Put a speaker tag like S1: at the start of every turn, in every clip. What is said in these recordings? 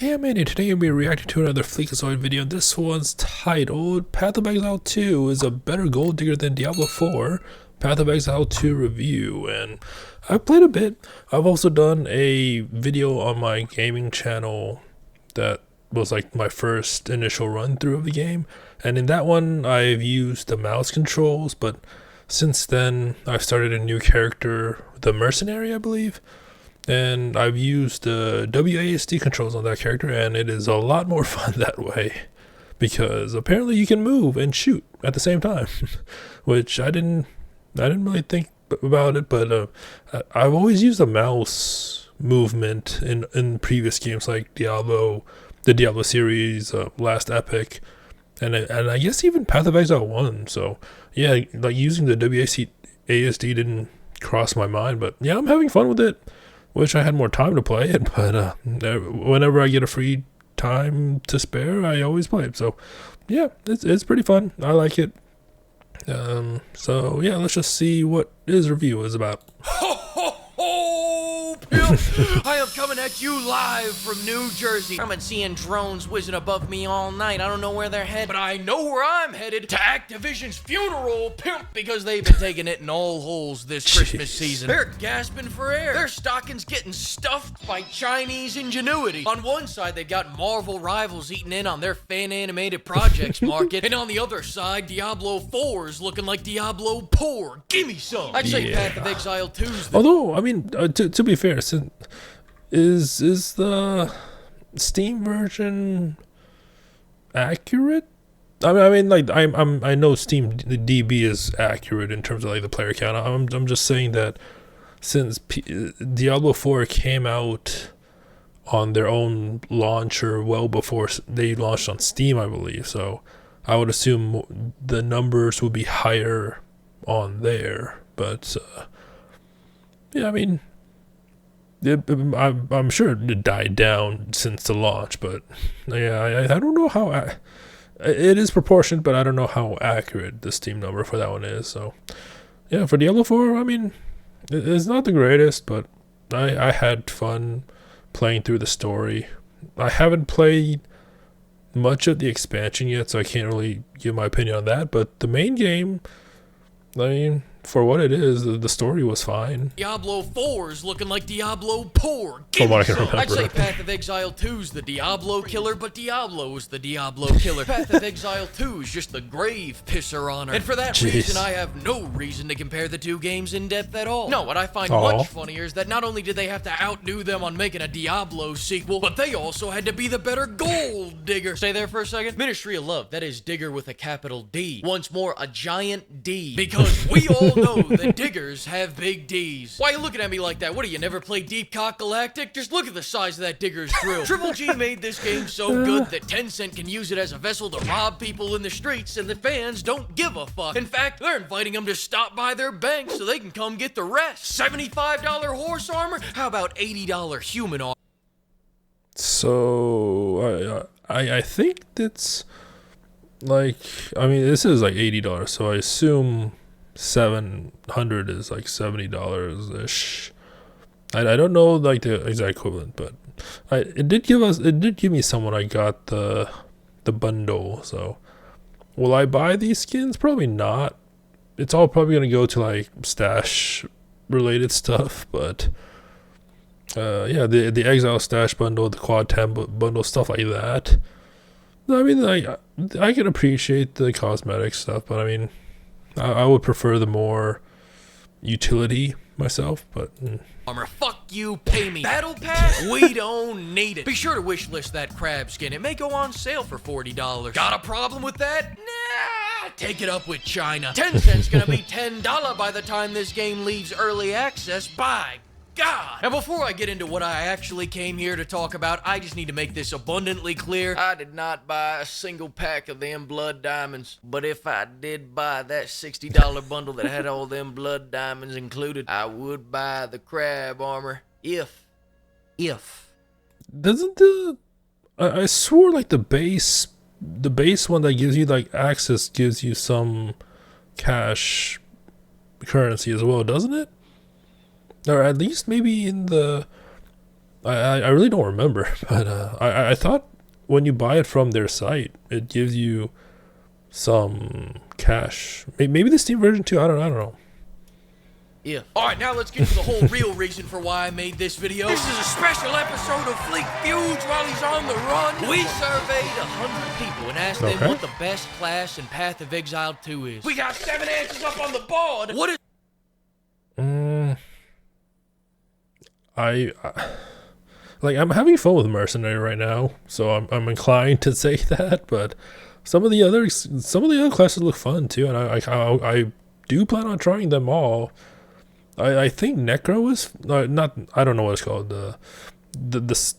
S1: Hey man, and today we'll be reacting to another FLEEKAZOID video. This one's titled Path of Exile 2 is a better gold digger than Diablo 4. Path of Exile 2 review. And I've played a bit. I've also done a video on my gaming channel that was like my first initial run through of the game. And in that one, I've used the mouse controls, but since then, I've started a new character, the Mercenary, I believe. And I've used the WASD controls on that character, and it is a lot more fun that way, because apparently you can move and shoot at the same time, which I didn't really think about it. But I've always used the mouse movement in previous games like Diablo, the Diablo series, Last Epic, and I guess even Path of Exile 1. So yeah, like using the WASD didn't cross my mind, but yeah, I'm having fun with it. Wish I had more time to play it, but whenever I get a free time to spare, I always play it. So yeah, it's pretty fun. I like it. So yeah, let's just see what his review is about.
S2: Ho, ho, ho, pimp! I am coming at you live from New Jersey. I've been seeing drones whizzing above me all night. I don't know where they're headed, but I know where I'm headed. To Activision's funeral, pimp, because they've been taking it in all holes this Christmas season. They're gasping for air. Their stockings getting stuffed by Chinese ingenuity. On one side, they've got Marvel rivals eating in on their fan-animated projects market, and on the other side, Diablo 4's looking like Diablo poor. Gimme some! I'd say Path of Exile 2's
S1: Although, I mean, to be fair, is the Steam version accurate? I mean, like I know Steam the DB is accurate in terms of like the player count. I'm just saying that since Diablo 4 came out on their own launcher well before they launched on Steam, I believe. So I would assume the numbers would be higher on there. But yeah, I mean, I'm sure it died down since the launch, but yeah, I don't know how it is proportioned, but I don't know how accurate the Steam number for that one is. So yeah, for Diablo 4, I mean, it's not the greatest, but I had fun playing through the story. I haven't played much of the expansion yet, so I can't really give my opinion on that, but the main game, I mean, for what it is, the story was fine.
S2: Diablo 4's looking like Diablo poor.
S1: From what I can remember.
S2: I'd say Path of Exile 2's the Diablo killer, but Diablo's the Diablo killer. Path of Exile 2's just the grave pisser on her. And for that reason, I have no reason to compare the two games in depth at all. No, what I find much funnier is that not only did they have to outdo them on making a Diablo sequel, but they also had to be the better gold digger. Stay there for a second. Ministry of Love, that is digger with a capital D. Once more, a giant D. Because we all know that diggers have big D's. Why are you looking at me like that? What, do you never play Deep Cock Galactic? Just look at the size of that digger's drill. Triple G made this game so good that Tencent can use it as a vessel to rob people in the streets, and the fans don't give a fuck. In fact, they're inviting them to stop by their bank so they can come get the rest. $75 horse armor? How about $80 human armor?
S1: So I think that's like, I mean, this is like $80, so I assume 700 is like $70 ish. I don't know like the exact equivalent, but it did give me some when I got the bundle. So will I buy these skins? Probably not. It's all probably gonna go to like stash related stuff, but yeah, the Exile stash bundle, the Quad 10 bundle, stuff like that. I mean, I can appreciate the cosmetic stuff, but I mean, I would prefer the more utility myself, but
S2: armor. Fuck you, pay me. Battle Pass? We don't need it. Be sure to wishlist that crab skin. It may go on sale for $40. Got a problem with that? Nah, take it up with China. 10 cents gonna be $10 by the time this game leaves early access. By God! And before I get into what I actually came here to talk about, I just need to make this abundantly clear. I did not buy a single pack of them blood diamonds. But if I did buy that $60 bundle that had all them blood diamonds included, I would buy the crab armor. If.
S1: Doesn't I swore like the base one that gives you like access gives you some cash currency as well, doesn't it? Or at least maybe in the I really don't remember, but I thought when you buy it from their site, it gives you some cash. Maybe the Steam version too. I don't know.
S2: Yeah. Alright, now let's get to the whole real reason for why I made this video. This is a special episode of Fleek Feuds while he's on the run. We surveyed 100 people and asked them what the best class in Path of Exile 2 is. We got 7 answers up on the board. What is...
S1: Like, I'm having fun with Mercenary right now, so I'm inclined to say that, but some of the other classes look fun too, and I do plan on trying them all. I think Necro is not, I don't know what it's called, the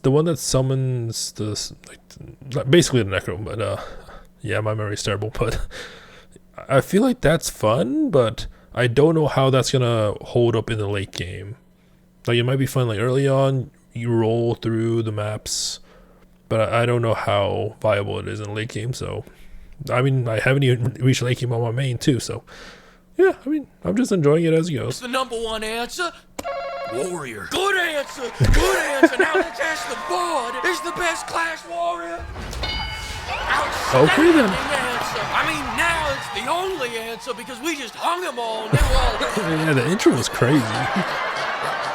S1: one that summons the, like, basically the Necro, but yeah, my memory's terrible, but I feel like that's fun, but I don't know how that's gonna hold up in the late game. Like, it might be fun like early on, you roll through the maps, but I don't know how viable it is in the late game. So I mean, I haven't even reached late game on my main too, so yeah, I mean, I'm just enjoying it as it goes.
S2: The number one answer, Warrior. Good answer, good answer. Now let's ask the board, is the best class Warrior?
S1: Okay then.
S2: Answer. I mean, now it's the only answer because we just hung them all. They were all...
S1: Yeah, the intro was crazy.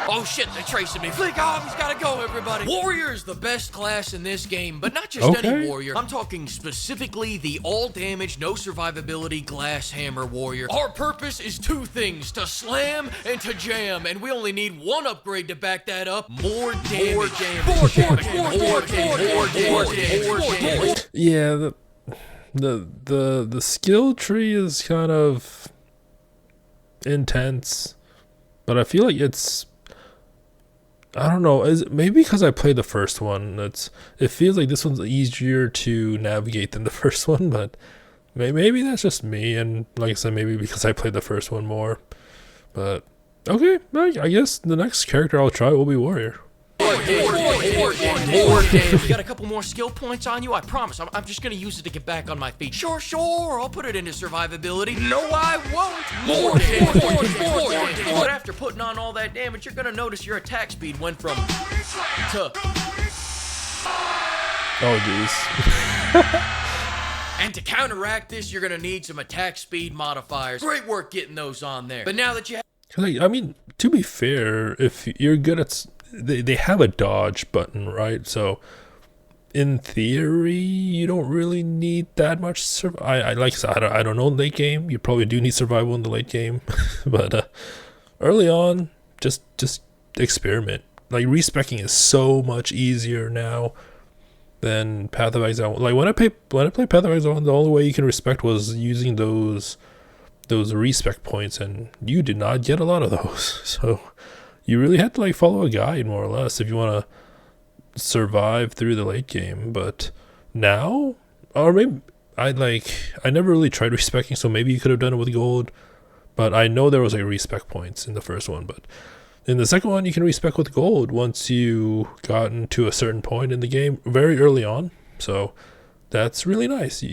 S2: Oh shit, they're tracing me. Fleek off, he's gotta go, everybody. Warrior is the best class in this game, but not just any warrior. I'm talking specifically the all damage, no survivability glass hammer warrior. Our purpose is 2 things, to slam and to jam, and we only need 1 upgrade to back that up. More damage. More damage.
S1: Yeah, the skill tree is kind of intense, but I feel like it's, I don't know, is it maybe because I played the first one, it feels like this one's easier to navigate than the first one, but maybe that's just me, and like I said, maybe because I played the first one more. But okay, I guess the next character I'll try will be Warrior.
S2: More damage. You got a couple more skill points on you? I promise. I'm just gonna use it to get back on my feet. Sure. I'll put it into survivability. No, I won't. More damage. But after putting on all that damage, you're gonna notice your attack speed went from to.
S1: Oh jeez.
S2: And to counteract this, you're gonna need some attack speed modifiers. Great work getting those on there. But now that you have,
S1: like, I mean, to be fair, if you're good at, they have a dodge button, right? So in theory, you don't really need that much I like I said, I don't know late game. You probably do need survival in the late game, but early on, just experiment. Like, respecking is so much easier now than Path of Exile. Like, when I played Path of Exile, the only way you can respect was using those respec points, and you did not get a lot of those. So you really had to like follow a guide more or less if you want to survive through the late game. But now, or maybe I never really tried respecing, so maybe you could have done it with gold, but I know there was like respec points in the first one, but in the second one you can respec with gold once you gotten to a certain point in the game very early on. So that's really nice.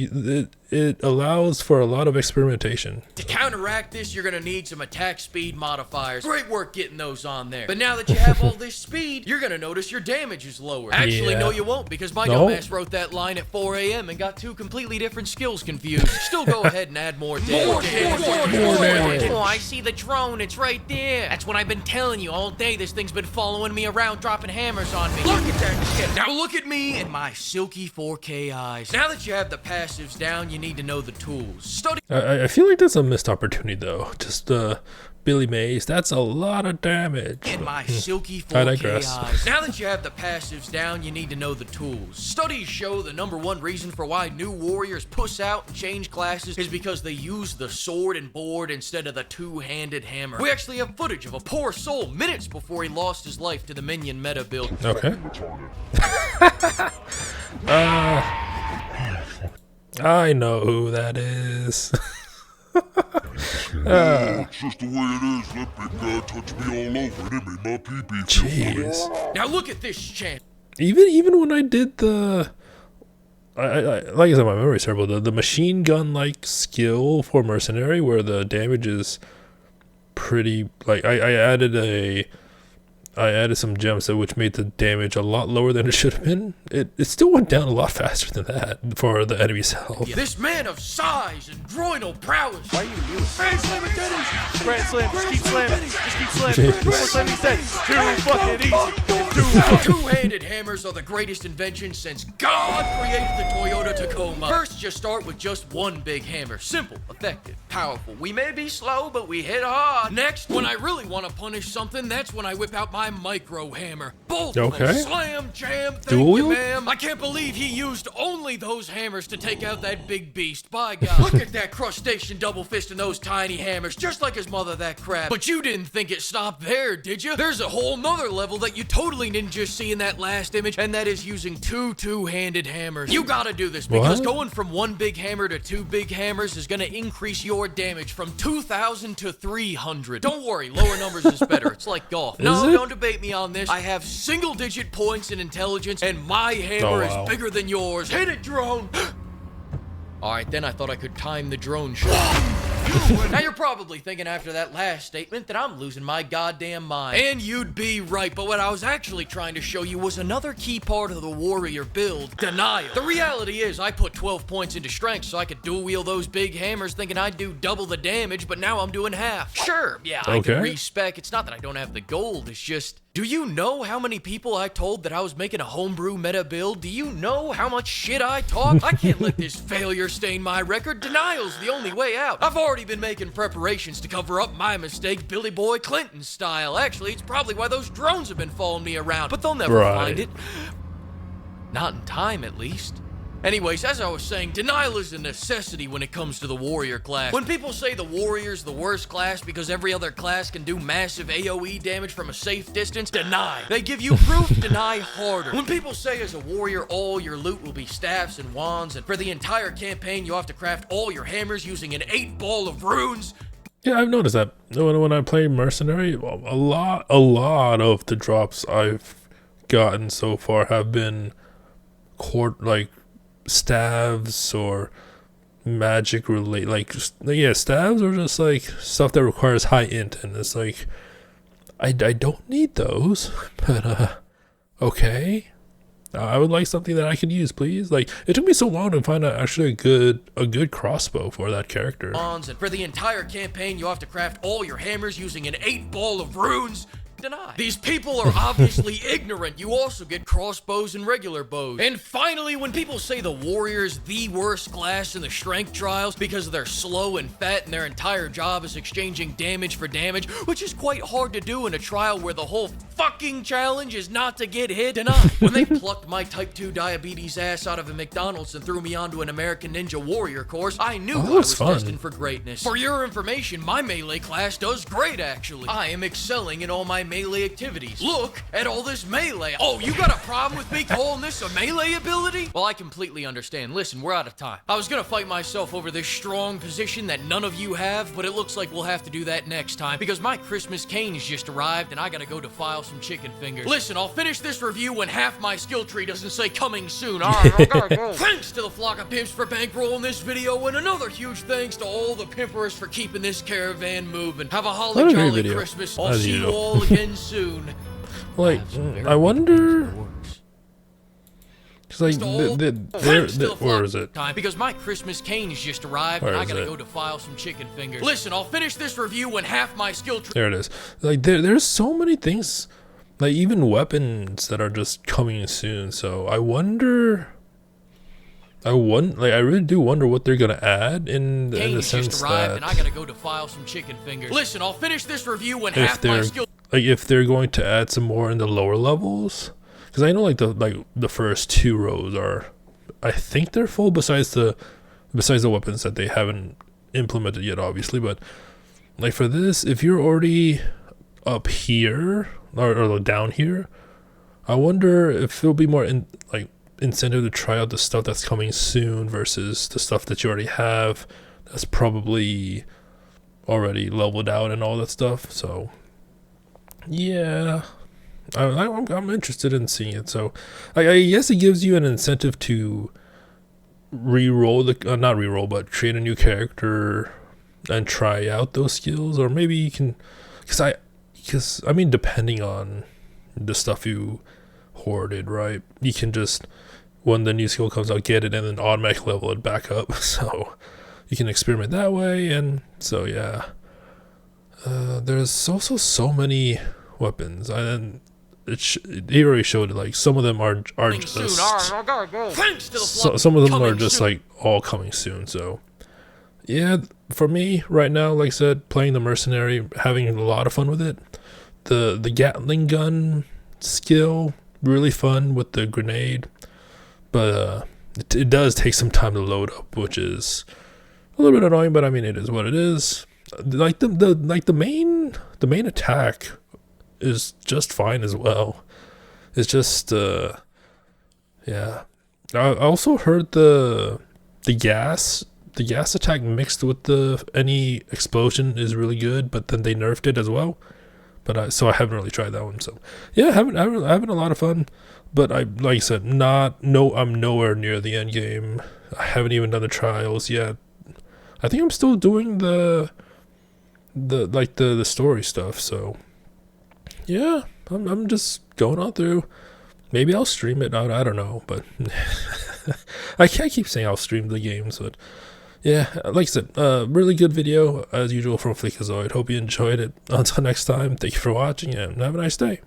S1: It allows for a lot of experimentation.
S2: To counteract this, you're gonna need some attack speed modifiers. Great work getting those on there. But now that you have all this speed, you're gonna notice your damage is lower. Actually, no, you won't, because my dumbass wrote that line at 4 a.m. and got 2 completely different skills confused. Still go ahead and add more damage. More damage. Oh, I see the drone. It's right there. That's what I've been telling you all day. This thing's been following me around, dropping hammers on me. Look at that shit. Now look at me and my silky 4K eyes. Now that you have the passives down, you need to know the tools. Study.
S1: I feel like that's a missed opportunity though. Just Billy Mays, that's a lot of damage.
S2: In my silky 4K eyes. Now that you have the passives down, you need to know the tools. Studies show the #1 reason for why new warriors puss out and change classes is because they use the sword and board instead of the 2-handed hammer. We actually have footage of a poor soul minutes before he lost his life to the minion meta build.
S1: Okay. I know who that is.
S3: It's just the way it is. Let big guy touch me all over and it made my pee-pee feel funny.
S2: Now look at this champ.
S1: Even when I did the, I like I said, my memory's terrible. The machine gun like skill for mercenary, where the damage is pretty. Like I added I added some gems which made the damage a lot lower than it should have been. It still went down a lot faster than that for the enemy's health.
S2: This man of size and groinal prowess.
S4: Why are you doing? Grand slam it, Dennis! Grand slam, just keep slamming. Just keep slamming. Grand slam, he's dead. Too fucking easy.
S2: Two-handed hammers are the greatest invention since God created the Toyota Tacoma. First, you start with just one big hammer. Simple, effective, powerful. We may be slow, but we hit hard. Next, when I really want to punish something, that's when I whip out my micro hammer. Both of them. Slam, jam, thank you, ma'am. I can't believe he used only those hammers to take out that big beast. By God. Look at that crustacean double fist and those tiny hammers, just like his mother, that crab. But you didn't think it stopped there, did you? There's a whole nother level that you totally didn't just see in that last image, and that is using two-handed hammers. You gotta do this, because going from one big hammer to two big hammers is gonna increase your damage from 2,000 to 300. Don't worry, lower numbers is better. It's like golf. No, don't debate me on this. I have single-digit points in intelligence, and my hammer is bigger than yours. Hit it, drone! Alright, then I thought I could time the drone shot. Now you're probably thinking after that last statement that I'm losing my goddamn mind. And you'd be right, but what I was actually trying to show you was another key part of the warrior build, denial. The reality is I put 12 points into strength so I could dual wield those big hammers thinking I'd do double the damage, but now I'm doing half. Sure, yeah, I can respec. It's not that I don't have the gold, it's just... Do you know how many people I told that I was making a homebrew meta build? Do you know how much shit I talk? I can't let this failure stain my record. Denial's the only way out. I've already been making preparations to cover up my mistake Billy Boy Clinton style. Actually, it's probably why those drones have been following me around, but they'll never find it. Not in time, at least. Anyways, as I was saying, denial is a necessity when it comes to the warrior class. When people say the warrior's the worst class because every other class can do massive AoE damage from a safe distance, deny. They give you proof, deny harder. When people say as a warrior all your loot will be staffs and wands, and for the entire campaign you have to craft all your hammers using an 8-ball of runes,
S1: yeah, I've noticed that when I play Mercenary, a lot of the drops I've gotten so far have been staves or magic relate, staves or just like stuff that requires high int, and it's like I don't need those, but okay. I would like something that I could use, please. Like, it took me so long to find actually a good crossbow for that character.
S2: And for the entire campaign, you have to craft all your hammers using an 8-ball of runes. Deny. These people are obviously ignorant. You also get crossbows and regular bows. And finally, when people say the warrior's the worst class in the strength trials because they're slow and fat and their entire job is exchanging damage for damage, which is quite hard to do in a trial where the whole fucking challenge is not to get hit, deny. When they plucked my type 2 diabetes ass out of a McDonald's and threw me onto an American Ninja Warrior course, I knew I was destined for greatness. For your information, my melee class does great, actually. I am excelling in all my melee activities. Look at all this melee. Oh, you got a problem with me calling this a melee ability? Well, I completely understand. Listen, we're out of time. I was gonna fight myself over this strong position that none of you have, but it looks like we'll have to do that next time because my Christmas canes just arrived and I gotta go defile some chicken fingers. Listen, I'll finish this review when half my skill tree doesn't say coming soon. Alright, I gotta go. Thanks to the flock of pimps for bankrolling this video, and another huge thanks to all the pimpers for keeping this caravan moving. Have a holly jolly Christmas. I'll see you all again soon.
S1: Like, I wonder, cause like, where is it?
S2: Because my Christmas canes just arrived and I gotta go defile some chicken fingers. Listen, I'll finish this review when half my skill tree.
S1: There it is. Like, there's so many things, like even weapons that are just coming soon. So I wonder. I really do wonder what they're gonna add in the sense
S2: just arrived
S1: that,
S2: and I gotta go defile some chicken fingers. Listen, I'll finish this review when half my skill.
S1: Like if they're going to add some more in the lower levels, because I know the first 2 rows are, I think they're full besides the weapons that they haven't implemented yet, obviously. But like for this, if you're already up here or down here, I wonder if there'll be more incentive to try out the stuff that's coming soon versus the stuff that you already have that's probably already leveled out and all that stuff. So yeah, I'm interested in seeing it. So I guess it gives you an incentive to re-roll not re-roll, but create a new character and try out those skills. Or maybe you can, because I mean, depending on the stuff you hoarded, right? You can just, when the new skill comes out, get it and then automatically level it back up. So you can experiment that way. And so yeah, there's also so many weapons, and he already showed it. Like some of them are just some of them are just like all coming soon. So yeah, for me right now, like I said, playing the mercenary, having a lot of fun with it. The Gatling gun skill, really fun with the grenade, but it does take some time to load up, which is a little bit annoying. But I mean, it is what it is. Like the main attack is just fine as well. It's just yeah. I also heard the gas attack mixed with any explosion is really good, but then they nerfed it as well. But so I haven't really tried that one. So yeah, having a lot of fun. But like I said, I'm nowhere near the end game. I haven't even done the trials yet. I think I'm still doing the story stuff. So yeah, I'm just going on through. Maybe I'll stream it. I don't know, but I can't keep saying I'll stream the games, but yeah, like I said, really good video as usual from FLEEKAZOID. Hope you enjoyed it. Until next time, thank you for watching and have a nice day.